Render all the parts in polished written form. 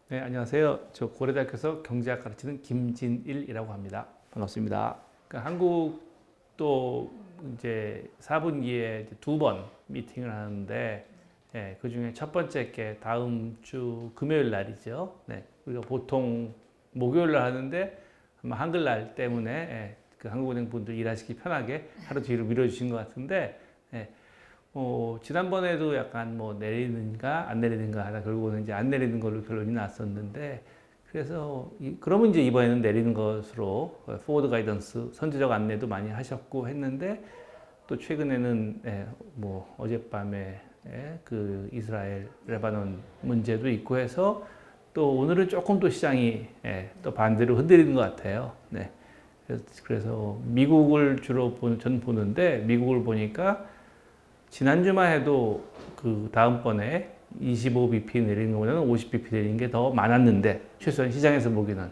네, 안녕하세요. 저 고려대학교에서 경제학 가르치는 김진일이라고 합니다. 반갑습니다. 그러니까 한국도 이제 4분기에 두 번 미팅을 하는데, 그 중에 첫 번째 게 다음 주 금요일 날이죠. 네, 우리가 보통 목요일 날 하는데 아마 한글날 때문에 그 한국은행 분들 일하시기 편하게 하루 뒤로 미뤄주신 것 같은데, 지난번에도 약간 뭐 내리는가 안 내리는가 하다 결국은 이제 안 내리는 걸로 결론이 났었는데, 그래서 그러면 이제 이번에는 내리는 것으로 포워드 가이던스 선제적 안내도 많이 하셨고 했는데, 또 최근에는 뭐 어젯밤에 그 이스라엘 레바논 문제도 있고 해서 또 오늘은 조금 또 시장이 또 반대로 흔들리는 것 같아요. 네. 그래서 미국을 주로 전 보는데, 미국을 보니까 지난주만 해도 그 다음번에 25bp 내리는 것보다는 50bp 내리는 게 더 많았는데, 최소한 시장에서 보기는.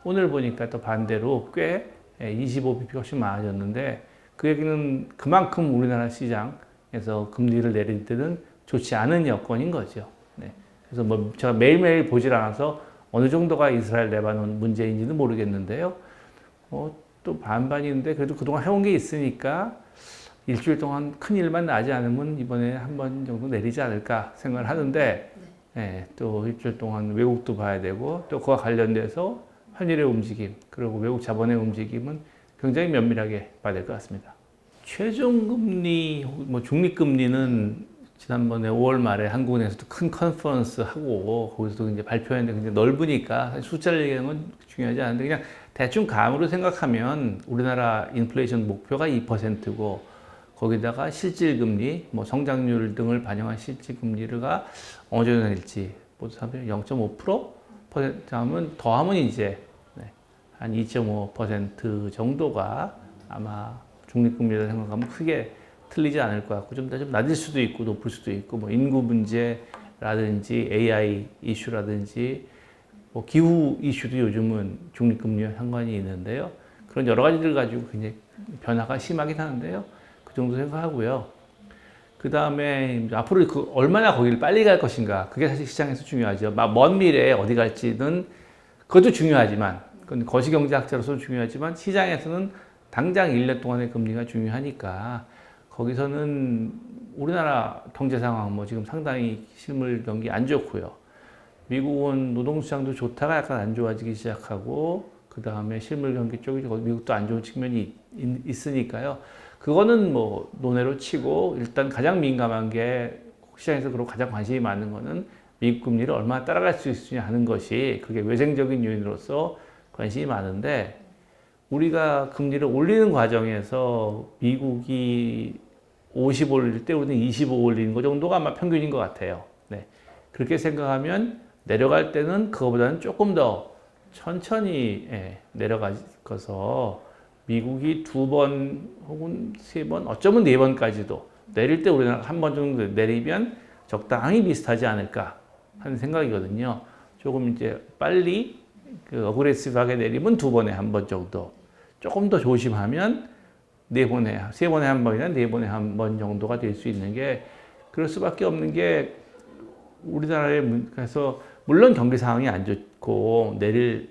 오늘 보니까 또 반대로 꽤 25bp가 훨씬 많아졌는데, 그 얘기는 그만큼 우리나라 시장에서 금리를 내릴 때는 좋지 않은 여건인 거죠. 그래서 뭐 제가 매일매일 보질 않아서 어느 정도가 이스라엘 레바논 문제인지는 모르겠는데요. 또 반반인데 그래도 그동안 해온 게 있으니까 일주일 동안 큰 일만 나지 않으면 이번에 한 번 정도 내리지 않을까 생각을 하는데, 또 일주일 동안 외국도 봐야 되고, 또 그와 관련돼서 환율의 움직임, 그리고 외국 자본의 움직임은 굉장히 면밀하게 봐야 될 것 같습니다. 최종금리, 뭐 중립금리는 지난번에 5월 말에 한국은행에서도 큰 컨퍼런스 하고, 거기서도 이제 발표했는데 굉장히 넓으니까 숫자를 얘기하는 건 중요하지 않은데, 그냥 대충 감으로 생각하면 우리나라 인플레이션 목표가 2%고, 거기다가 실질금리, 뭐 성장률 등을 반영한 실질금리가 어느 정도 될지, 뭐 0.5% 하면 더하면 이제 한 2.5% 정도가 아마 중립금리라 생각하면 크게 틀리지 않을 것 같고, 좀 낮을 수도 있고 높을 수도 있고, 뭐 인구 문제라든지 AI 이슈라든지 뭐 기후 이슈도 요즘은 중립금리와 상관이 있는데요. 그런 여러 가지들 가지고 굉장히 변화가 심하긴 하는데요. 그 정도 생각하고요. 그 다음에 앞으로 얼마나 거기를 빨리 갈 것인가, 그게 사실 시장에서 중요하죠. 먼 미래에 어디 갈지는 그것도 중요하지만, 그건 거시경제학자로서 중요하지만, 시장에서는 당장 1년 동안의 금리가 중요하니까, 거기서는 우리나라 경제 상황 뭐 지금 상당히 실물 경기 안 좋고요. 미국은 노동시장도 좋다가 약간 안 좋아지기 시작하고, 그 다음에 실물 경기 쪽이 미국도 안 좋은 측면이 있으니까요. 그거는 뭐 논외로 치고, 일단 가장 민감한 게, 시장에서 그리고 가장 관심이 많은 거는 미국 금리를 얼마나 따라갈 수 있느냐 하는 것이, 그게 외생적인 요인으로서 관심이 많은데, 우리가 금리를 올리는 과정에서 미국이 50 올릴 때 우리는 25 올리는 거 정도가 아마 평균인 것 같아요. 네. 그렇게 생각하면 내려갈 때는 그거보다는 조금 더 천천히 내려가서, 미국이 2번 혹은 3번, 어쩌면 4번까지도 내릴 때 우리나라 한 번 정도 내리면 적당히 비슷하지 않을까 하는 생각이거든요. 조금 이제 빨리 어그레시브하게 내리면 2번에 한 번 정도, 조금 더 조심하면 3번에 한 번이나 4번에 한 번 정도가 될 수 있는 게, 그럴 수밖에 없는 게, 우리나라에서 물론 경기 상황이 안 좋고 내릴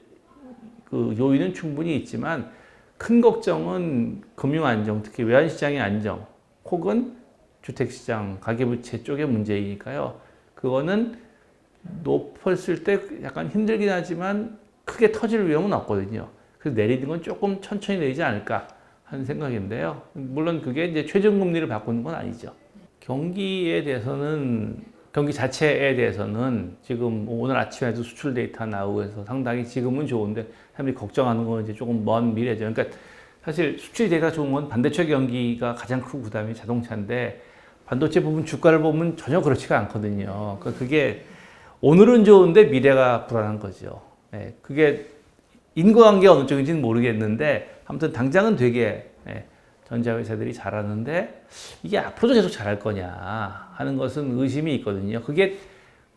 그 요인은 충분히 있지만, 큰 걱정은 금융 안정, 특히 외환시장의 안정, 혹은 주택시장, 가계부채 쪽의 문제이니까요. 그거는 높았을 때 약간 힘들긴 하지만 크게 터질 위험은 없거든요. 그래서 내리는 건 조금 천천히 내리지 않을까 하는 생각인데요. 물론 그게 이제 최저금리를 바꾸는 건 아니죠. 경기에 대해서는, 경기 자체에 대해서는 지금 오늘 아침에도 수출 데이터 나오고 해서 상당히 지금은 좋은데, 사람들이 걱정하는 건 이제 조금 먼 미래죠. 그러니까 사실 수출 데이터가 좋은 건 반도체 경기가 가장 크고 그다음에 자동차인데, 반도체 부분 주가를 보면 전혀 그렇지가 않거든요. 그러니까 그게 오늘은 좋은데 미래가 불안한 거죠. 그게 인과관계가 어느 쪽인지는 모르겠는데, 아무튼 당장은 되게 전자회사들이 잘하는데, 이게 앞으로도 계속 잘할 거냐 하는 것은 의심이 있거든요. 그게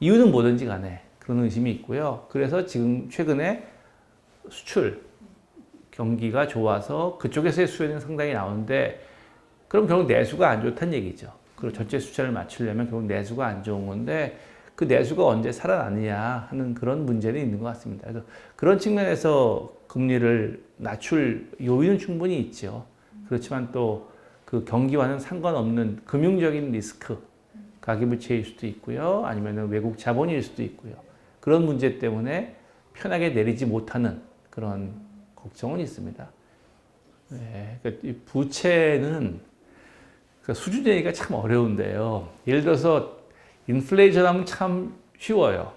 이유는 뭐든지 간에 그런 의심이 있고요. 그래서 지금 최근에 수출 경기가 좋아서 그쪽에서의 수혜는 상당히 나오는데, 그럼 결국 내수가 안 좋다는 얘기죠. 그리고 전체 수출을 맞추려면 결국 내수가 안 좋은 건데, 그 내수가 언제 살아나느냐 하는 그런 문제는 있는 것 같습니다. 그래서 그런 측면에서 금리를 낮출 요인은 충분히 있죠. 그렇지만 또 그 경기와는 상관없는 금융적인 리스크, 가계부채일 수도 있고요. 아니면 외국 자본일 수도 있고요. 그런 문제 때문에 편하게 내리지 못하는 그런 걱정은 있습니다. 네, 그러니까 이 부채는 수준 얘기가 참 어려운데요. 예를 들어서 인플레이션 하면 참 쉬워요.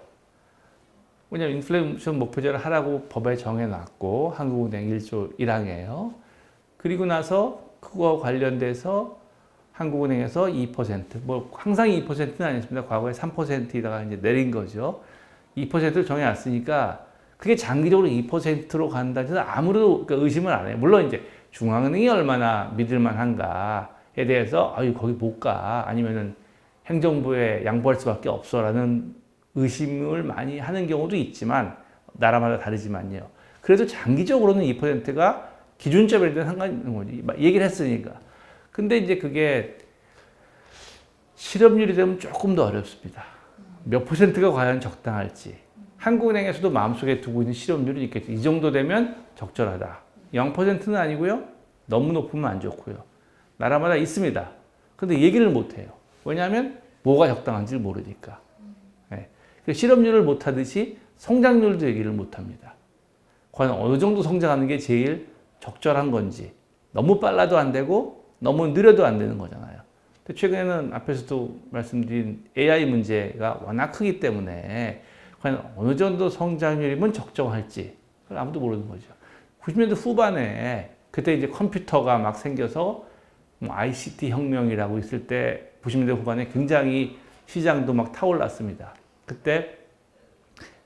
왜냐하면 인플레이션 목표제를 하라고 법에 정해놨고 한국은행 1조 1항이에요. 그리고 나서 그거와 관련돼서 한국은행에서 2%, 뭐 항상 2%는 아니었습니다. 과거에 3%에다가 이제 내린 거죠. 2%를 정해놨으니까 그게 장기적으로 2%로 간다는 해서 아무도 의심을 안 해요. 물론 이제 중앙은행이 얼마나 믿을만한가에 대해서 아유 거기 못 가, 아니면은 행정부에 양보할 수밖에 없어라는 의심을 많이 하는 경우도 있지만 나라마다 다르지만요. 그래도 장기적으로는 2%가 기준점이든 상관있는 거지. 얘기를 했으니까. 근데 이제 그게 실업률이 되면 조금 더 어렵습니다. 몇 퍼센트가 과연 적당할지. 한국은행에서도 마음속에 두고 있는 실업률이 있겠죠. 이 정도 되면 적절하다. 0%는 아니고요. 너무 높으면 안 좋고요. 나라마다 있습니다. 근데 얘기를 못 해요. 왜냐하면 뭐가 적당한지 모르니까. 네. 실업률을 못 하듯이 성장률도 얘기를 못 합니다. 과연 어느 정도 성장하는 게 제일 적절한 건지. 너무 빨라도 안 되고 너무 느려도 안 되는 거잖아요. 근데 최근에는 앞에서도 말씀드린 AI 문제가 워낙 크기 때문에 과연 어느 정도 성장률이면 적정할지 그걸 아무도 모르는 거죠. 90년대 후반에 그때 이제 컴퓨터가 막 생겨서 뭐 ICT 혁명이라고 있을 때 90년대 후반에 굉장히 시장도 막 타올랐습니다. 그때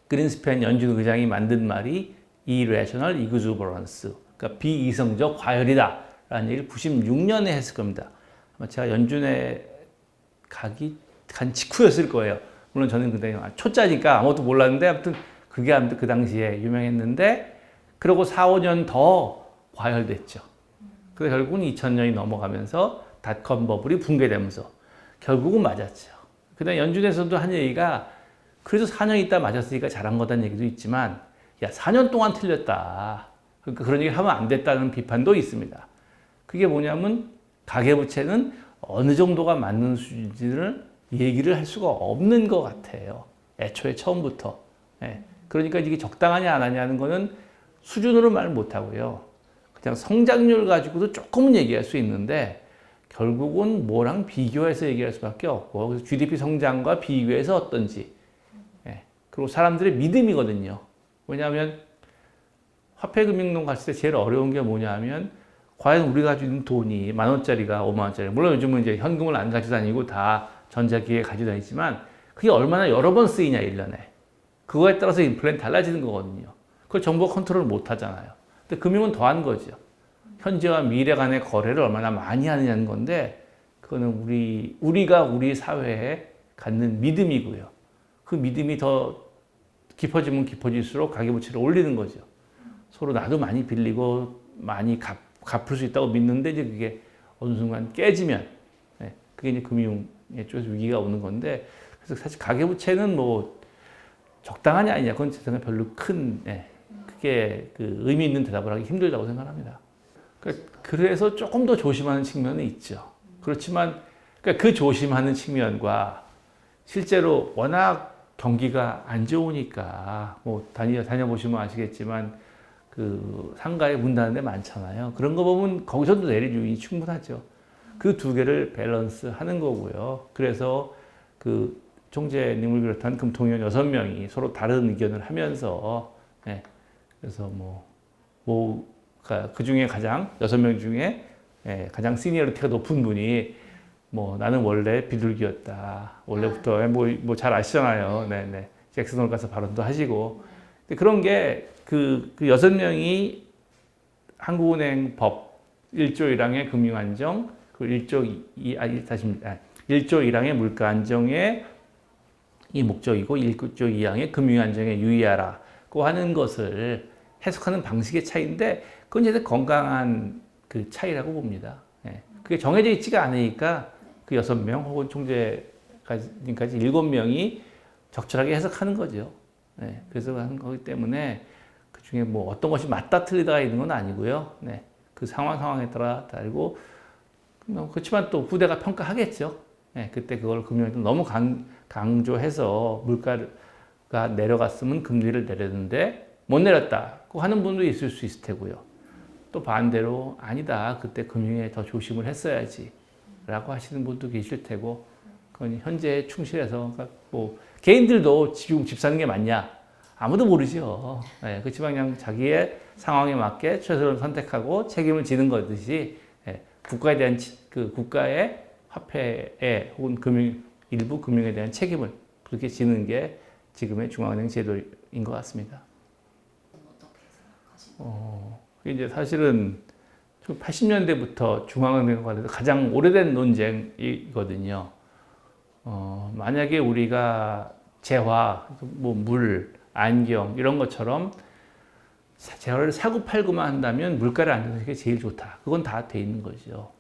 그린스팬 연준 의장이 만든 말이 irrational exuberance, 그러니까 비이성적 과열이다 라는 얘기를 96년에 했을 겁니다. 아마 제가 연준에 간 직후였을 거예요. 물론 저는 그때 초짜니까 아무것도 몰랐는데 아무튼 그게 그 당시에 유명했는데 그러고 4, 5년 더 과열됐죠. 그래서 결국은 2000년이 넘어가면서 닷컴 버블이 붕괴되면서 결국은 맞았죠. 그다음 연준에서도 한 얘기가 그래도 4년 있다 맞았으니까 잘한 거다는 얘기도 있지만 야 4년 동안 틀렸다. 그러니까 그런 얘기를 하면 안 됐다는 비판도 있습니다. 그게 뭐냐면 가계부채는 어느 정도가 맞는 수준을 얘기를 할 수가 없는 것 같아요. 애초에 처음부터. 예. 그러니까 이게 적당하냐 안 하냐는 거는 수준으로 말 못하고요. 그냥 성장률 가지고도 조금은 얘기할 수 있는데 결국은 뭐랑 비교해서 얘기할 수밖에 없고 그래서 GDP 성장과 비교해서 어떤지. 예. 그리고 사람들의 믿음이거든요. 왜냐하면 화폐금융론 갔을 때 제일 어려운 게 뭐냐 하면 과연 우리가 가지고 있는 돈이 10,000원짜리가 50,000원짜리, 물론 요즘은 이제 현금을 안 가지고 다니고 다 전자기기에 가지고 다니지만 그게 얼마나 여러 번 쓰이냐 1년에. 그거에 따라서 인플레는 달라지는 거거든요. 그걸 정부가 컨트롤 못 하잖아요. 근데 금융은 더한 거죠. 현재와 미래 간의 거래를 얼마나 많이 하느냐는 건데 그거는 우리가 우리 사회에 갖는 믿음이고요. 그 믿음이 더 깊어지면 깊어질수록 가계부채를 올리는 거죠. 서로 나도 많이 빌리고 많이 갚을 수 있다고 믿는데 이제 그게 어느 순간 깨지면 그게 이제 금융 쪽에서 위기가 오는 건데 그래서 사실 가계부채는 뭐 적당하냐 아니냐 그건 제 생각에 별로 크게 그 의미 있는 대답을 하기 힘들다고 생각합니다. 그래서 조금 더 조심하는 측면은 있죠. 그렇지만 그 조심하는 측면과 실제로 워낙 경기가 안 좋으니까 뭐 다녀보시면 아시겠지만 그 상가에 문 닫는 데 많잖아요. 그런 거 보면 거기서도 내릴 요인이 충분하죠. 그 두 개를 밸런스 하는 거고요. 그래서 그 총재님을 비롯한 금통위원 6명이 서로 다른 의견을 하면서 그래서 그 중에 가장 6명 중에 가장 시니어리티가 높은 분이 뭐 나는 원래 비둘기였다. 원래부터 뭐 잘 아시잖아요. 네네. 잭슨홀 가서 발언도 하시고. 근데 그런 게 그 6명이 한국은행 법 1조 1항의 금융안정, 그 1조 1항의 물가 안정의 이 목적이고 1조 2항의 금융안정에 유의하라고 하는 것을 해석하는 방식의 차이인데 그건 이제 건강한 그 차이라고 봅니다. 그게 정해져 있지가 않으니까 그 6명 혹은 총재까지 7명이 적절하게 해석하는 거죠. 네, 그래서 하는 거기 때문에 그 중에 뭐 어떤 것이 맞다 틀리다가 있는 건 아니고요. 네, 그 상황에 따라 다르고 그렇지만 또 후대가 평가하겠죠. 네, 그때 그걸 금융이 너무 강조해서 물가가 내려갔으면 금리를 내렸는데 못 내렸다고 하는 분도 있을 수 있을 테고요. 또 반대로 아니다. 그때 금융에 더 조심을 했어야지 라고 하시는 분도 계실 테고 그건 현재에 충실해서 뭐 개인들도 지금 집 사는 게 맞냐? 아무도 모르죠. 네, 그렇지만 그냥 자기의 상황에 맞게 최선을 선택하고 책임을 지는 것이지 국가에 대한 그 국가의 화폐에 혹은 일부 금융에 대한 책임을 그렇게 지는 게 지금의 중앙은행 제도인 것 같습니다. 이제 사실은 80년대부터 중앙은행과 관련해서 가장 오래된 논쟁이거든요. 만약에 우리가 재화, 뭐 물, 안경 이런 것처럼 재화를 사고 팔고만 한다면 물가를 안정시키는 게 제일 좋다. 그건 다 돼 있는 거죠.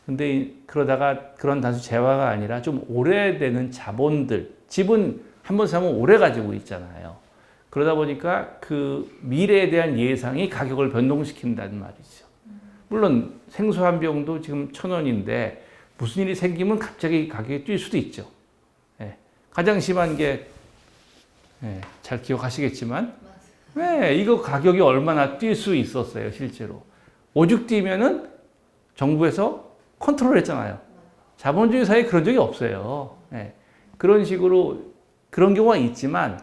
근데 그러다가 그런 단순 재화가 아니라 좀 오래되는 자본들, 집은 한 번 사면 오래 가지고 있잖아요. 그러다 보니까 그 미래에 대한 예상이 가격을 변동시킨다는 말이죠. 물론 생수 한 병도 지금 1,000원인데 무슨 일이 생기면 갑자기 가격이 뛸 수도 있죠. 가장 심한 게 잘 기억하시겠지만 이거 가격이 얼마나 뛸 수 있었어요, 실제로. 오죽 뛰면은 정부에서 컨트롤했잖아요. 자본주의 사회에 그런 적이 없어요. 그런 식으로 그런 경우가 있지만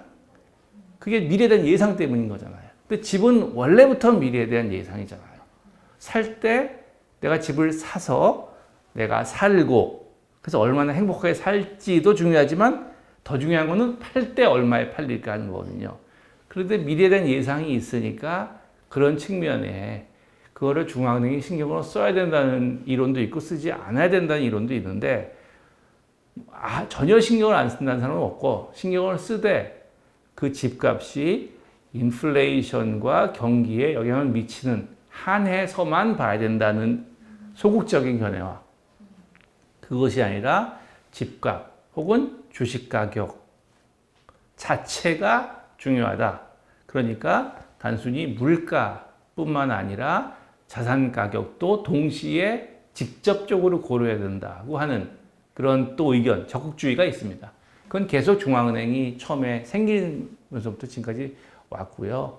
그게 미래에 대한 예상 때문인 거잖아요. 근데 집은 원래부터 미래에 대한 예상이잖아요. 살 때 내가 집을 사서 내가 살고 그래서 얼마나 행복하게 살지도 중요하지만 더 중요한 거는 팔 때 얼마에 팔릴까 하는 거거든요. 그런데 미래에 대한 예상이 있으니까 그런 측면에 그거를 중앙은행이 신경을 써야 된다는 이론도 있고 쓰지 않아야 된다는 이론도 있는데 전혀 신경을 안 쓴다는 사람은 없고 신경을 쓰되 그 집값이 인플레이션과 경기에 영향을 미치는 한해서만 봐야 된다는 소극적인 견해와 그것이 아니라 집값 혹은 주식 가격 자체가 중요하다. 그러니까 단순히 물가뿐만 아니라 자산 가격도 동시에 직접적으로 고려해야 된다고 하는 그런 또 의견, 적극주의가 있습니다. 그건 계속 중앙은행이 처음에 생기면서부터 지금까지 왔고요.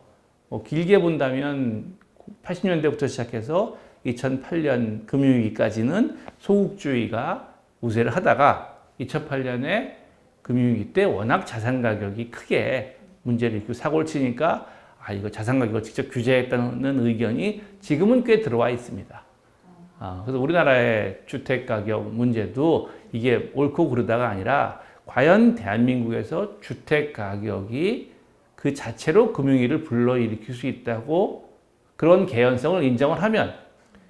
길게 본다면 80년대부터 시작해서 2008년 금융위기까지는 소극주의가 우세를 하다가 2008년에 금융위기 때 워낙 자산 가격이 크게 문제를 일으키고 사고를 치니까 이거 자산 가격을 직접 규제했다는 의견이 지금은 꽤 들어와 있습니다. 그래서 우리나라의 주택 가격 문제도 이게 옳고 그르다가 아니라 과연 대한민국에서 주택 가격이 그 자체로 금융위기를 불러일으킬 수 있다고 그런 개연성을 인정을 하면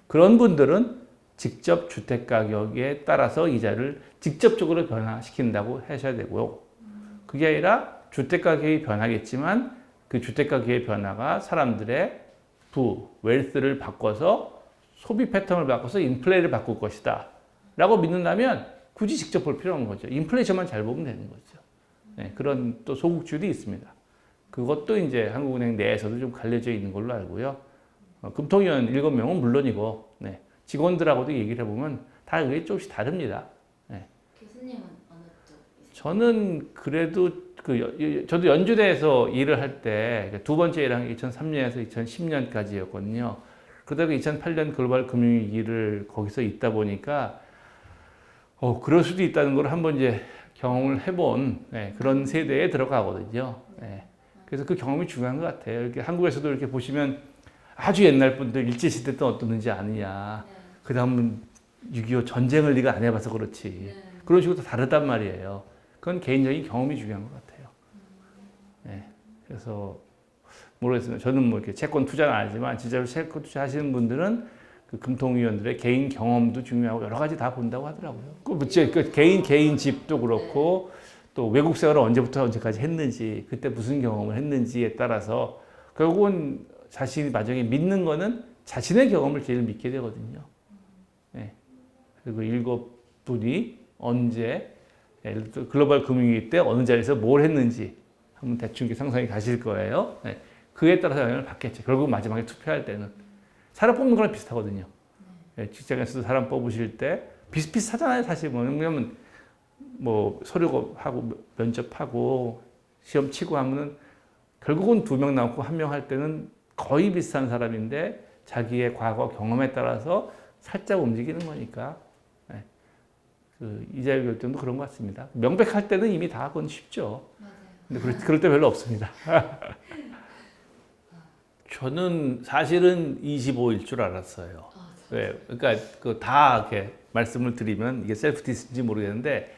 그런 분들은 직접 주택 가격에 따라서 이자를 직접적으로 변화시킨다고 하셔야 되고요. 그게 아니라 주택 가격이 변하겠지만 그 주택 가격의 변화가 사람들의 웰스를 바꿔서 소비 패턴을 바꿔서 인플레를 바꿀 것이다 라고 믿는다면 굳이 직접 볼 필요가 없는 거죠. 인플레이션만 잘 보면 되는 거죠. 그런 또 소극주의도 있습니다. 그것도 이제 한국은행 내에서도 좀 갈려져 있는 걸로 알고요. 금통위원 7명은 물론이고 직원들하고도 얘기를 해보면 다 의견이 조금씩 다릅니다. 교수님은 어느 쪽이세요? 저는 그래도 저도 연주대에서 일을 할 때 두 번째 일한 게 2003년에서 2010년까지였거든요. 그러다가 2008년 글로벌 금융위기를 거기서 있다 보니까 그럴 수도 있다는 걸 한번 이제 경험을 해본 그런 세대에 들어가거든요. 그래서 그 경험이 중요한 것 같아요. 이렇게 한국에서도 이렇게 보시면 아주 옛날 분들 일제시대 때 어떻는지 아느냐. 그 다음은 6.25 전쟁을 네가 안 해봐서 그렇지. 그런 식으로 다르단 말이에요. 그건 개인적인 경험이 중요한 것 같아요. 그래서 모르겠습니다. 저는 뭐 이렇게 채권 투자는 안 하지만 진짜로 채권 투자하시는 분들은 그 금통위원들의 개인 경험도 중요하고 여러 가지 다 본다고 하더라고요. 그 개인 집도 그렇고 또 외국 생활을 언제부터 언제까지 했는지 그때 무슨 경험을 했는지에 따라서 결국은 자신이 나중에 믿는 거는 자신의 경험을 제일 믿게 되거든요. 그리고 7분이 언제 예를 들어 글로벌 금융위기 때 어느 자리에서 뭘 했는지 한번 대충 상상이 가실 거예요. 예, 그에 따라서 영향을 받겠죠. 결국 마지막에 투표할 때는 사람 뽑는 거랑 비슷하거든요. 예, 직장에서도 사람 뽑으실 때 비슷비슷하잖아요. 사실 왜냐면 뭐 서류하고 면접하고 시험 치고 하면은 결국은 2명 남고 1명 할 때는 거의 비슷한 사람인데 자기의 과거 경험에 따라서 살짝 움직이는 거니까 예, 그 이자율 결정도 그런 것 같습니다. 명백할 때는 이미 다 그건 쉽죠. 맞아요. 근데 그럴 때 별로 없습니다. 저는 사실은 25일 줄 알았어요. 아, 왜? 그러니까 그 다 이렇게 말씀을 드리면 이게 셀프 디스인지 모르겠는데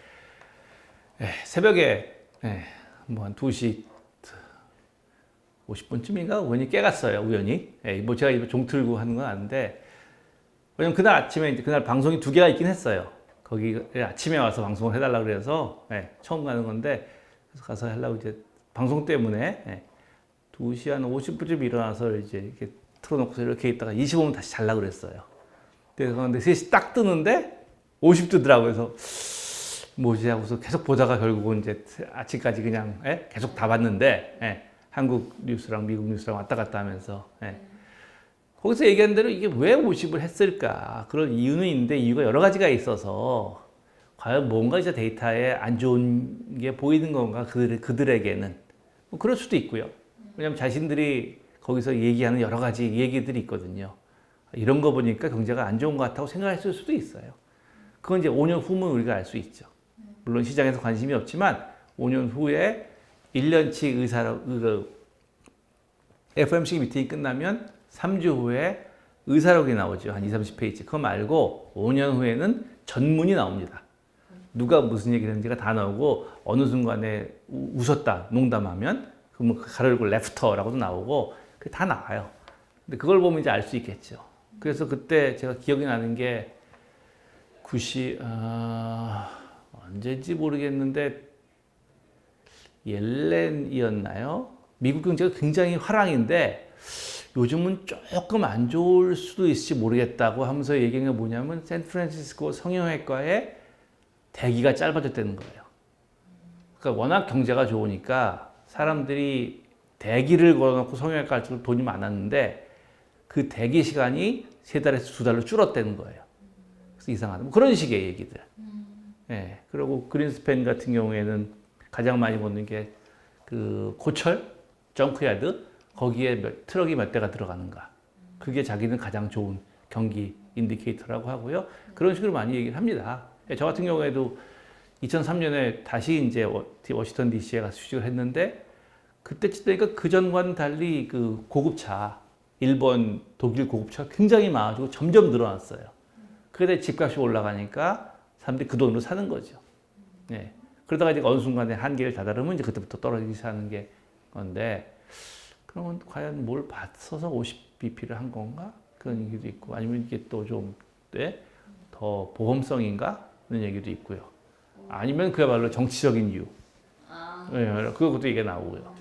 새벽에 뭐 한 2시 50분쯤인가 우연히 깨갔어요. 우연히. 뭐 제가 입에 종 틀고 하는 건 아닌데 왜냐면 그날 아침에 이제 그날 방송이 2개가 있긴 했어요. 거기 아침에 와서 방송을 해달라 그래서 처음 가는 건데 그래서 가서 하려고 이제 방송 때문에 2시 한 50분쯤 일어나서 이제 이렇게 틀어놓고서 이렇게 있다가 25분 다시 자려고 그랬어요. 근데 3시 딱 뜨는데 50 뜨더라고요. 그래서 뭐지 하고서 계속 보다가 결국은 이제 아침까지 그냥 계속 다 봤는데 한국 뉴스랑 미국 뉴스랑 왔다 갔다 하면서 거기서 얘기한 대로 이게 왜 50을 했을까? 그런 이유는 있는데 이유가 여러 가지가 있어서 과연 뭔가 이제 데이터에 안 좋은 게 보이는 건가? 그들에게는 뭐 그럴 수도 있고요. 왜냐하면 자신들이 거기서 얘기하는 여러 가지 얘기들이 있거든요. 이런 거 보니까 경제가 안 좋은 것 같다고 생각했을 수도 있어요. 그건 이제 5년 후면 우리가 알 수 있죠. 물론 시장에서 관심이 없지만 5년 후에 1년치 FOMC 미팅이 끝나면 3주 후에 의사록이 나오죠. 한 20, 30페이지. 그거 말고 5년 후에는 전문이 나옵니다. 누가 무슨 얘기를 했는지가 다 나오고 어느 순간에 웃었다, 농담하면 그러면 가로열고 레프터라고도 나오고 그게 다 나와요. 근데 그걸 보면 이제 알 수 있겠죠. 그래서 그때 제가 기억이 나는 게 언제인지 모르겠는데 옐렌이었나요? 미국 경제가 굉장히 화랑인데 요즘은 조금 안 좋을 수도 있을지 모르겠다고 하면서 얘기한 게 뭐냐면 샌프란시스코 성형외과에 대기가 짧아졌다는 거예요. 그러니까 워낙 경제가 좋으니까 사람들이 대기를 걸어놓고 성형외과 갈 줄 돈이 많았는데 그 대기 시간이 3달에서 2달로 줄었다는 거예요. 그래서 이상하다. 뭐 그런 식의 얘기들. 그리고 그린스팬 같은 경우에는 가장 많이 보는 게 그 고철, 정크야드, 거기에 트럭이 몇 대가 들어가는가. 그게 자기는 가장 좋은 경기 인디케이터라고 하고요. 그런 식으로 많이 얘기를 합니다. 저 같은 경우에도 2003년에 다시 이제 워싱턴 DC에 가서 취직을 했는데 그때쯤 되니까 그전과는 달리 그 고급차, 일본, 독일 고급차가 굉장히 많아지고 점점 늘어났어요. 그러다 집값이 올라가니까 사람들이 그 돈으로 사는 거죠. 그러다가 이제 어느 순간에 한계를 다다르면 이제 그때부터 떨어지기 시작하는 게 건데 그러면 과연 뭘 받쳐서 50bp를 한 건가? 그런 얘기도 있고 아니면 이게 또 좀 더 보험성인가? 그런 얘기도 있고요. 아니면 그야말로 정치적인 이유. 그것도 이게 나오고요.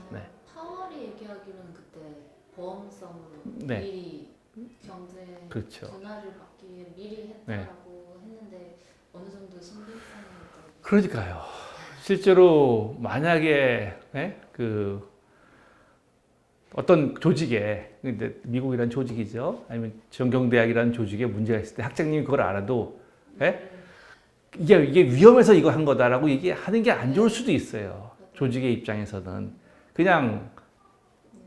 파월이 얘기하기로는 그때 보험성으로 네. 미리 경제 그렇죠. 둔화를 막기 위해 미리 했다라고 했는데 어느 정도 신빙성이 그러니까요. 실제로 만약에 그 어떤 조직에 근데 미국이라는 조직이죠. 아니면 정경대학이라는 조직에 문제가 있을 때 학장님이 그걸 알아도 이게 위험해서 이거 한 거다라고 얘기하는 게 안 좋을 수도 있어요. 조직의 입장에서는 그냥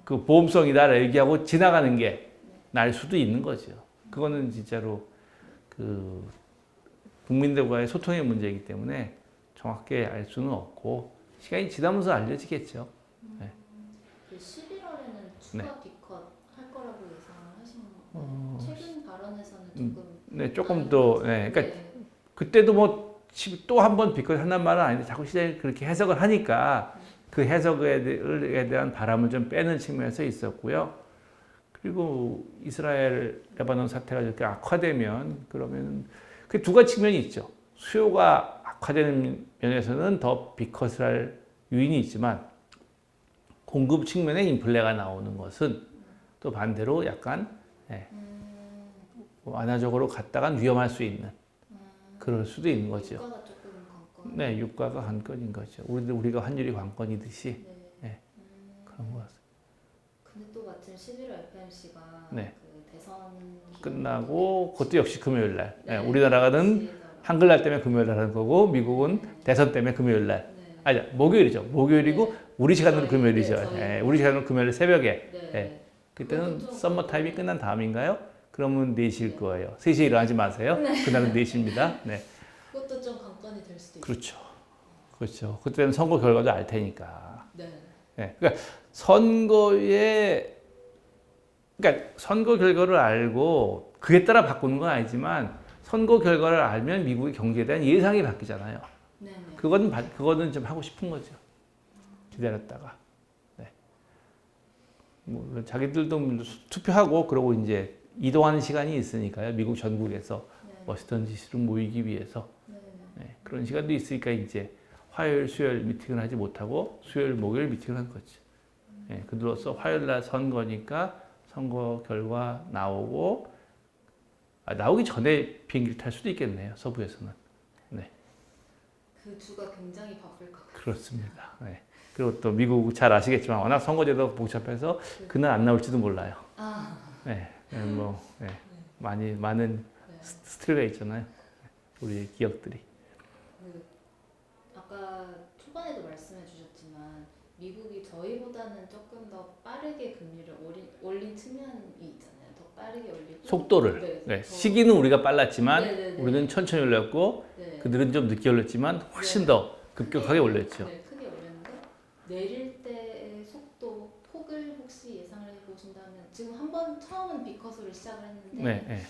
그 보험성이다 얘기하고 지나가는 게 나을 수도 있는 거죠. 그거는 진짜로 그 국민들과의 소통의 문제이기 때문에 정확하게 알 수는 없고 시간이 지나면서 알려지겠죠. 그 11월에는 추가 비컷 할 거라고 예상을 하시는 건가요? 최근 발언에서는 조금 조금 더 그러니까 그때도 뭐 또 한 번 비컷 한단 말은 아닌데 자꾸 시장이 그렇게 해석을 하니까 그 해석에 대한 바람을 좀 빼는 측면에서 있었고요. 그리고 이스라엘 레바논 사태가 이렇게 악화되면 그러면 그 두 가지 측면이 있죠. 수요가 악화되는 면에서는 더 비컷을 할 요인이 있지만 공급 측면에 인플레가 나오는 것은 또 반대로 약간 완화적으로 갔다간 위험할 수 있는 그럴 수도 있는 거죠. 유가가 조금 관건. 네, 유가가 관건인 거죠. 우리가 환율이 관건이듯이 네. 그런 것 같습니다. 근데 또 마침 11월 FMC가 네. 그 대선 끝나고 그것도 역시 금요일 날. 네. 우리나라는 지지에서. 한글날 때문에 금요일 날 하는 거고 미국은 대선 때문에 금요일 날. 네. 아니, 목요일이죠. 목요일이고 네. 우리 시간으로 저희, 금요일이죠. 네, 저희. 우리 시간으로 금요일 새벽에. 네. 그때는 그것도 좀 썸머 타임이 끝난 다음인가요? 그러면 4시일 네. 거예요. 3시에 일어나지 마세요. 그날은 4시입니다. 네. 그것도 좀 관건이 될 수도 있어요. 그렇죠. 그렇죠. 그때는 선거 결과도 알 테니까. 네. 네. 그러니까 선거 결과를 알고 그에 따라 바꾸는 건 아니지만 선거 결과를 알면 미국의 경제에 대한 예상이 바뀌잖아요. 네. 그거는 좀 하고 싶은 거죠. 기다렸다가. 네. 뭐 자기들도 투표하고 그러고 이제 이동하는 시간이 있으니까요. 미국 전국에서 네. 워싱턴 DC로 모이기 위해서 네. 네. 그런 시간도 있으니까 이제 화요일, 수요일 미팅을 하지 못하고 수요일, 목요일 미팅을 한 거죠. 네. 그들로서 화요일 날 선거니까 선거 결과 나오고 나오기 전에 비행기를 탈 수도 있겠네요. 서부에서는. 네. 그 주가 굉장히 바쁠 것 같아요. 그렇습니다. 네. 그리고 또 미국 잘 아시겠지만 워낙 선거제도 복잡해서 그날 안 나올지도 몰라요. 아. 네. 많은 네. 스트레스가 있잖아요. 우리 기업들이. 그 아까 초반에도 말씀해 주셨지만 미국이 저희보다는 조금 더 빠르게 금리를 올린 측면이 있잖아요. 더 빠르게 올리고 속도를. 네, 네. 더- 시기는 우리가 빨랐지만 네, 네, 네. 우리는 천천히 올렸고 네. 그들은 좀 늦게 올렸지만 훨씬 네. 더 급격하게 올렸죠. 네, 크게 올렸는데 내릴 때의 속도 폭을 혹시 예상을 해보신다면 지금 한번 처음은 B컷으로 시작을 했는데 네. 네.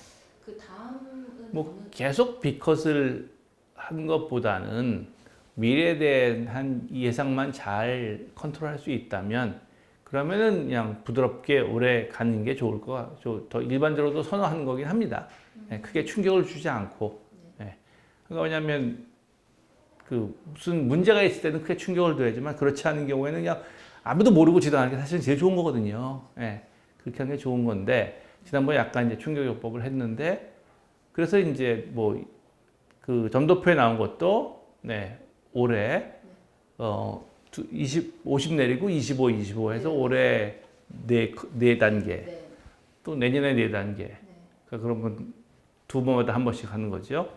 그 다음은 뭐 어느 계속 B컷을 한 것보다는 미래에 대한 예상만 잘 컨트롤할 수 있다면 그러면은 그냥 부드럽게 오래 가는 게 좋을 거 같아요. 더 일반적으로도 선호하는 거긴 합니다. 네, 크게 충격을 주지 않고. 네. 그러니까 왜냐하면 그 무슨 문제가 있을 때는 크게 충격을 줘야지만 그렇지 않은 경우에는 그냥 아무도 모르고 지나가는 게 사실 제일 좋은 거거든요. 네. 그렇게 하는 게 좋은 건데 지난번에 약간 이제 충격요법을 했는데 그래서 이제 뭐 그 점도표에 나온 것도 네, 올해 50 내리고 25 해서 네. 올해 네 단계 네. 또 내년에 4단계 네. 그러니까 그러면 2번마다 한 번씩 하는 거죠.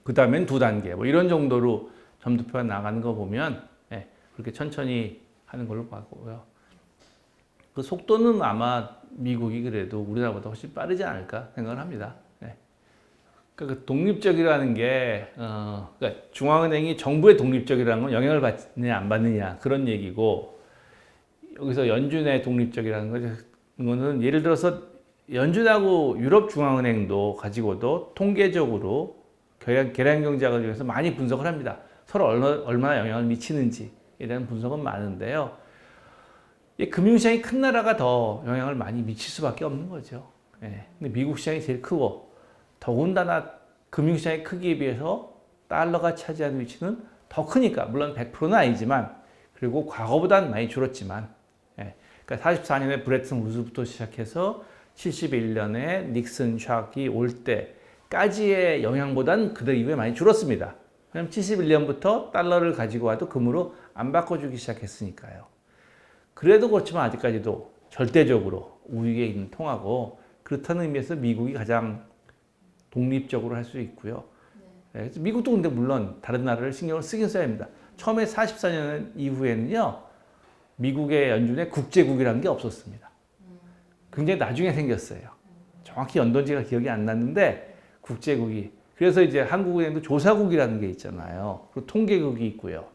그 다음엔 2단계 뭐 이런 정도로 점도표가 나가는 거 보면 네, 그렇게 천천히 하는 걸로 봐고요. 그 속도는 아마 미국이 그래도 우리나라보다 훨씬 빠르지 않을까 생각을 합니다. 네. 그러니까 그 독립적이라는 게 그러니까 중앙은행이 정부의 독립적이라는 건 영향을 받느냐 안 받느냐 그런 얘기고 여기서 연준의 독립적이라는 거는 예를 들어서 연준하고 유럽 중앙은행도 가지고도 통계적으로 계량 경제학을 통해서 많이 분석을 합니다. 서로 얼마나 영향을 미치는지에 대한 분석은 많은데요. 이 금융시장이 큰 나라가 더 영향을 많이 미칠 수밖에 없는 거죠. 예. 근데 미국 시장이 제일 크고 더군다나 금융시장의 크기에 비해서 달러가 차지하는 위치는 더 크니까 물론 100%는 아니지만 그리고 과거보다는 많이 줄었지만 예. 그러니까 44년에 브레튼 우즈부터 시작해서 71년에 닉슨 샥이 올 때까지의 영향보다는 그들 이후에 많이 줄었습니다. 왜냐하면 71년부터 달러를 가지고 와도 금으로 안 바꿔주기 시작했으니까요. 그래도 그렇지만 아직까지도 절대적으로 우위에 있는 통하고 그렇다는 의미에서 미국이 가장 독립적으로 할 수 있고요. 네, 그래서 미국도 근데 물론 다른 나라를 신경을 쓰긴 써야 합니다. 처음에 44년 이후에는요. 미국의 연준에 국제국이라는 게 없었습니다. 굉장히 나중에 생겼어요. 정확히 연도지가 기억이 안 났는데 국제국이. 그래서 이제 한국은행도 조사국이라는 게 있잖아요. 그리고 통계국이 있고요.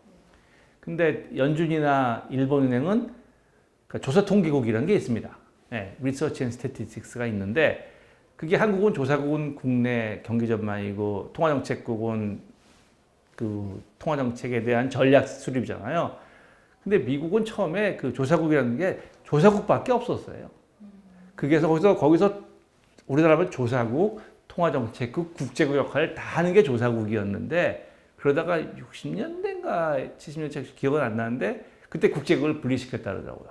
근데 연준이나 일본은행은 그러니까 조사통계국이라는 게 있습니다. 네, Research and Statistics가 있는데 그게 한국은 조사국은 국내 경기전망이고 통화정책국은 그 통화정책에 대한 전략 수립이잖아요. 근데 미국은 처음에 그 조사국이라는 게 조사국밖에 없었어요. 그래서 거기서 우리나라는 조사국, 통화정책국, 국제국 역할을 다 하는 게 조사국이었는데 그러다가 60년대인가 70년대 기억은 안 나는데 그때 국제국을 분리시켰다 그러더라고요.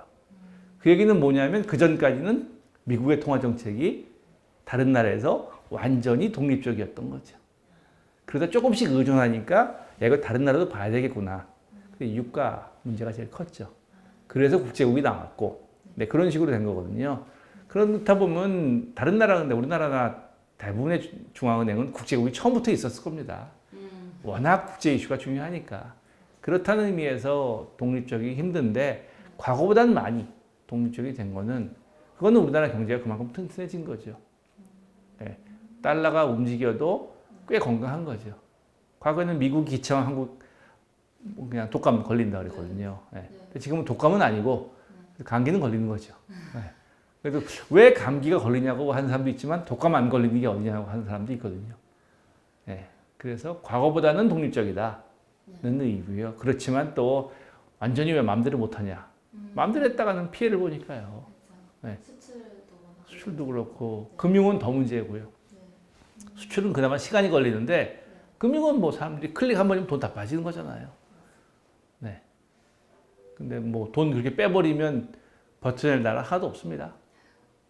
그 얘기는 뭐냐면 그 전까지는 미국의 통화정책이 다른 나라에서 완전히 독립적이었던 거죠. 그러다 조금씩 의존하니까 야, 이거 다른 나라도 봐야 되겠구나. 근데 유가 문제가 제일 컸죠. 그래서 국제국이 나왔고, 네, 그런 식으로 된 거거든요. 그렇다 보면 다른 나라인데 우리나라나 대부분의 중앙은행은 국제국이 처음부터 있었을 겁니다. 워낙 국제 이슈가 중요하니까. 그렇다는 의미에서 독립적이기 힘든데 과거보다는 많이 독립적이 된 거는 그거는 우리나라 경제가 그만큼 튼튼해진 거죠. 네. 달러가 움직여도 꽤 건강한 거죠. 과거에는 미국 기청 한국 그냥 독감 걸린다 그랬거든요. 네. 근데 지금은 독감은 아니고 감기는 걸리는 거죠. 네. 그래도 왜 감기가 걸리냐고 하는 사람도 있지만 독감 안 걸리는 게 어디냐고 하는 사람도 있거든요. 네. 그래서 과거보다는 독립적이다는 의미고요. 그렇지만 또 완전히 왜 마음대로 못하냐. 마음대로 했다가는 피해를 보니까요. 네. 수출도 그렇고 금융은 더 문제고요. 수출은 그나마 시간이 걸리는데 금융은 뭐 사람들이 클릭 한 번이면 돈 다 빠지는 거잖아요. 네. 근데 뭐 돈 그렇게 빼버리면 버텨낼 나라 하나도 없습니다.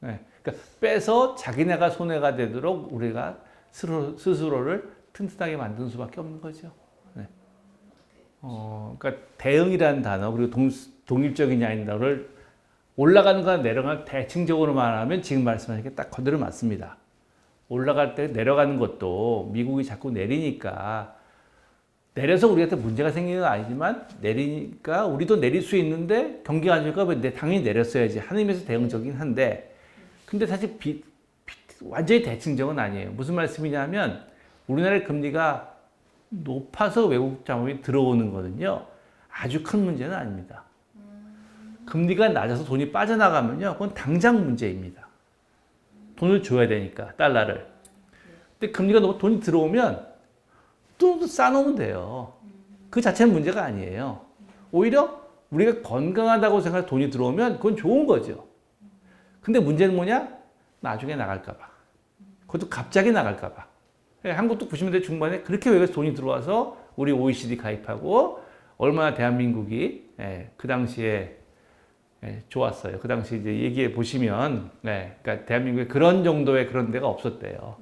네. 그러니까 빼서 자기네가 손해가 되도록 우리가 스스로를 튼튼하게 만드는 수밖에 없는 거죠. 네. 그러니까 대응이라는 단어 그리고 독립적인 야인다를 올라가는 거나 내려가는 대칭적으로 말하면 지금 말씀하신 게 딱 그대로 맞습니다. 올라갈 때 내려가는 것도 미국이 자꾸 내리니까 내려서 우리한테 문제가 생기는 건 아니지만 내리니까 우리도 내릴 수 있는데 경기가 안 좋으니까 당연히 내렸어야지 하는 의미에서 대응적이긴 한데 근데 사실 완전히 대칭적은 아니에요. 무슨 말씀이냐면 우리나라의 금리가 높아서 외국 자본이 들어오는 거는요. 아주 큰 문제는 아닙니다. 금리가 낮아서 돈이 빠져나가면요. 그건 당장 문제입니다. 돈을 줘야 되니까 달러를. 근데 금리가 너무 돈이 들어오면 또 싸놓으면 돼요. 그 자체는 문제가 아니에요. 오히려 우리가 건강하다고 생각해서 돈이 들어오면 그건 좋은 거죠. 근데 문제는 뭐냐? 나중에 나갈까 봐. 그것도 갑자기 나갈까 봐. 한국도 90년대 중반에 그렇게 외국에서 돈이 들어와서 우리 OECD 가입하고 얼마나 대한민국이 그 당시에 좋았어요. 그 당시 이제 얘기해 보시면, 그러니까 대한민국에 그런 정도의 그런 데가 없었대요.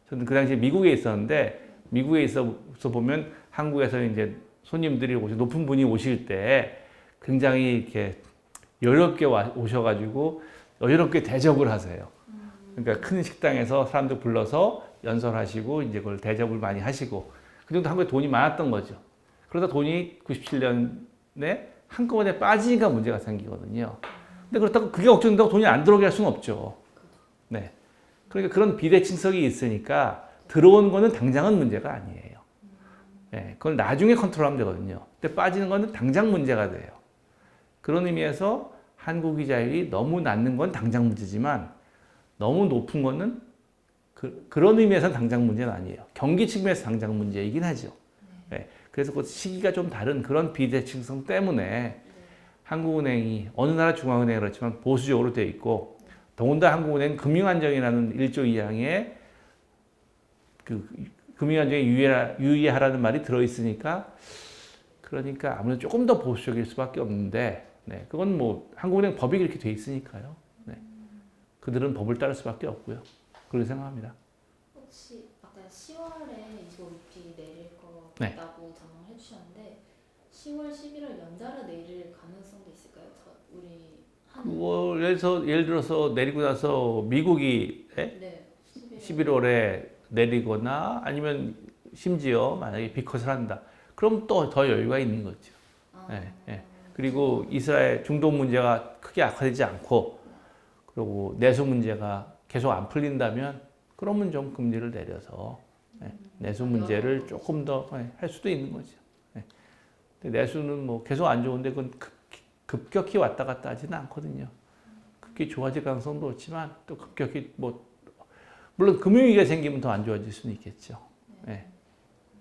저는 그 당시에 미국에 있었는데, 미국에 있어서 보면 한국에서 이제 손님들이 높은 분이 오실 때 굉장히 이렇게 여유롭게 오셔가지고 여유롭게 대접을 하세요. 그러니까 큰 식당에서 사람들 불러서 연설하시고 이제 그걸 대접을 많이 하시고 그 정도 한국에 돈이 많았던 거죠. 그러다 돈이 97년에 한꺼번에 빠지니까 문제가 생기거든요. 근데 그렇다고 그게 걱정된다고 돈이 안 들어오게 할 수는 없죠. 네. 그러니까 그런 비대칭성이 있으니까 들어온 거는 당장은 문제가 아니에요. 네. 그걸 나중에 컨트롤하면 되거든요. 근데 빠지는 거는 당장 문제가 돼요. 그런 의미에서 한국 이자율이 너무 낮는 건 당장 문제지만 너무 높은 거는 그런 의미에서는 당장 문제는 아니에요. 경기 측면에서 당장 문제이긴 하죠. 네. 그래서 그 시기가 좀 다른 그런 비대칭성 때문에 한국은행이 어느 나라 중앙은행이 그렇지만 보수적으로 되어 있고 더군다나 한국은행 금융안정이라는 1조 2항에 그 금융안정에 유의하라는 말이 들어있으니까 그러니까 아무래도 조금 더 보수적일 수밖에 없는데 네, 그건 뭐 한국은행 법이 그렇게 되어 있으니까요. 네. 그들은 법을 따를 수밖에 없고요. 그렇게 생각합니다. 혹시 아까 10월에 25bp 내릴 네. 거라고 전망을 해주셨는데 10월, 11월 연달아 내릴 가능성도 있을까요? 예를 들어서 내리고 나서 미국이 네, 11월에 내리거나 아니면 심지어 만약에 비컷을 한다. 그럼 또 더 여유가 있는 거죠. 그리고 이스라엘 중동 문제가 크게 악화되지 않고 그리고 내수 문제가 계속 안 풀린다면 그러면 좀 금리를 내려서 내수 문제를 조금 더 할 수도 있는 거죠. 근데 내수는 뭐 계속 안 좋은데 그건 급격히 왔다 갔다 하지는 않거든요. 그게 좋아질 가능성도 있지만 또 급격히 뭐 물론 금융위기가 생기면 더 안 좋아질 수는 있겠죠.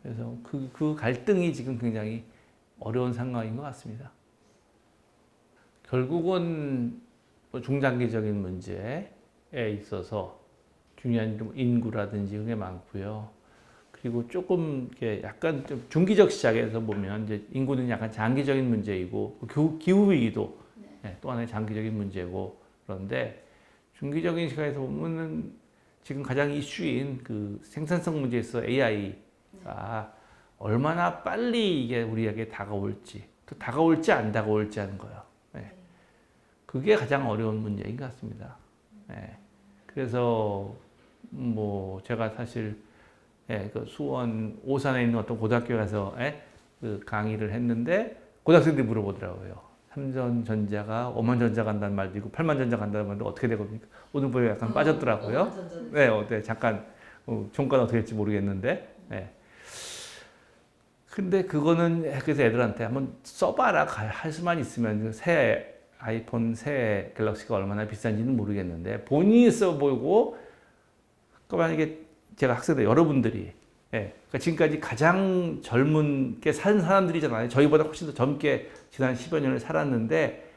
그래서 그 갈등이 지금 굉장히 어려운 상황인 것 같습니다. 결국은 뭐 중장기적인 문제에 있어서 중요한 인구라든지 그게 많고요. 그리고 조금 이렇게 약간 좀 중기적 시작에서 보면 이제 인구는 약간 장기적인 문제이고 기후 위기도 또 하나의 장기적인 문제고 그런데 중기적인 시각에서 보면은 지금 가장 이슈인 그 생산성 문제에서 AI가 얼마나 빨리 이게 우리에게 다가올지, 또 다가올지 안 다가올지 하는 거예요. 예. 그게 가장 어려운 문제인 것 같습니다. 예. 그래서 뭐 제가 사실 그 수원 오산에 있는 어떤 고등학교에 가서 그 강의를 했는데 고등학생들이 물어보더라고요. 삼성전자가 5만 전자 간다는 말도 있고 8만 전자 간다는 말도 어떻게 되겁니까? 오늘 보니까 약간 빠졌더라고요. 네, 잠깐 종가는 어떻게 될지 모르겠는데. 네. 근데 그거는 그래서 애들한테 한번 써봐라 할 수만 있으면 새 아이폰, 새 갤럭시가 얼마나 비싼지는 모르겠는데 본인이 써보고 그러니까 만약에 제가 학생들 여러분들이 그러니까 지금까지 가장 젊게 산 사람들이잖아요. 저희보다 훨씬 더 젊게 지난 10여 년을 살았는데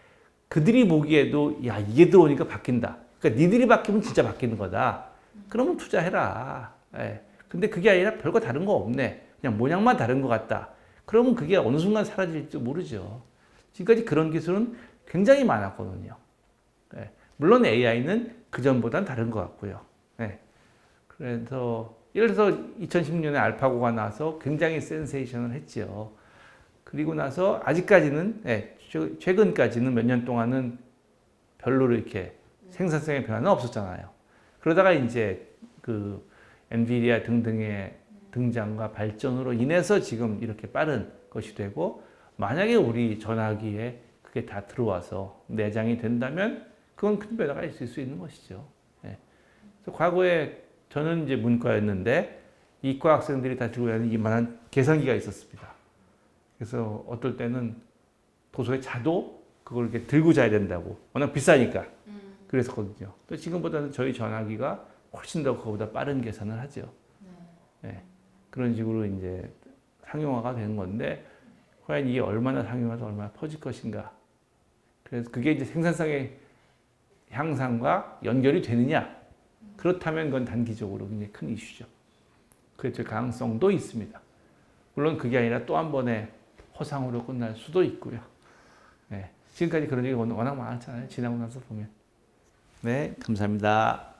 그들이 보기에도 야 이게 들어오니까 바뀐다. 그러니까 니들이 바뀌면 진짜 바뀌는 거다. 그러면 투자해라. 근데 그게 아니라 별거 다른 거 없네. 그냥 모양만 다른 것 같다. 그러면 그게 어느 순간 사라질지 모르죠. 지금까지 그런 기술은 굉장히 많았거든요. 물론 AI는 그전보단 다른 것 같고요. 그래서 예를 들어서 2016년에 알파고가 나와서 굉장히 센세이션을 했죠. 그리고 나서 아직까지는 최근까지는 몇 년 동안은 별로 이렇게 생산성의 변화는 없었잖아요. 그러다가 이제 그 엔비디아 등등의 등장과 발전으로 인해서 지금 이렇게 빠른 것이 되고 만약에 우리 전화기에 그게 다 들어와서 내장이 된다면 그건 큰 변화가 있을 수 있는 것이죠. 그래서 과거에 저는 이제 문과였는데 이과 학생들이 다 들고 다니는 이만한 계산기가 있었습니다. 그래서 어떨 때는 도서에 자도 그걸 이렇게 들고 자야 된다고. 워낙 비싸니까. 그랬었거든요. 또 지금보다는 저희 전화기가 훨씬 더 그거보다 빠른 계산을 하죠. 그런 식으로 이제 상용화가 된 건데 과연 이게 얼마나 상용화해서 얼마나 퍼질 것인가. 그래서 그게 이제 생산성의 향상과 연결이 되느냐. 그렇다면 그건 단기적으로 굉장히 큰 이슈죠. 그럴 가능성도 있습니다. 물론 그게 아니라 또 한 번의 허상으로 끝날 수도 있고요. 지금까지 그런 얘기 워낙 많았잖아요. 지나고 나서 보면. 네, 감사합니다.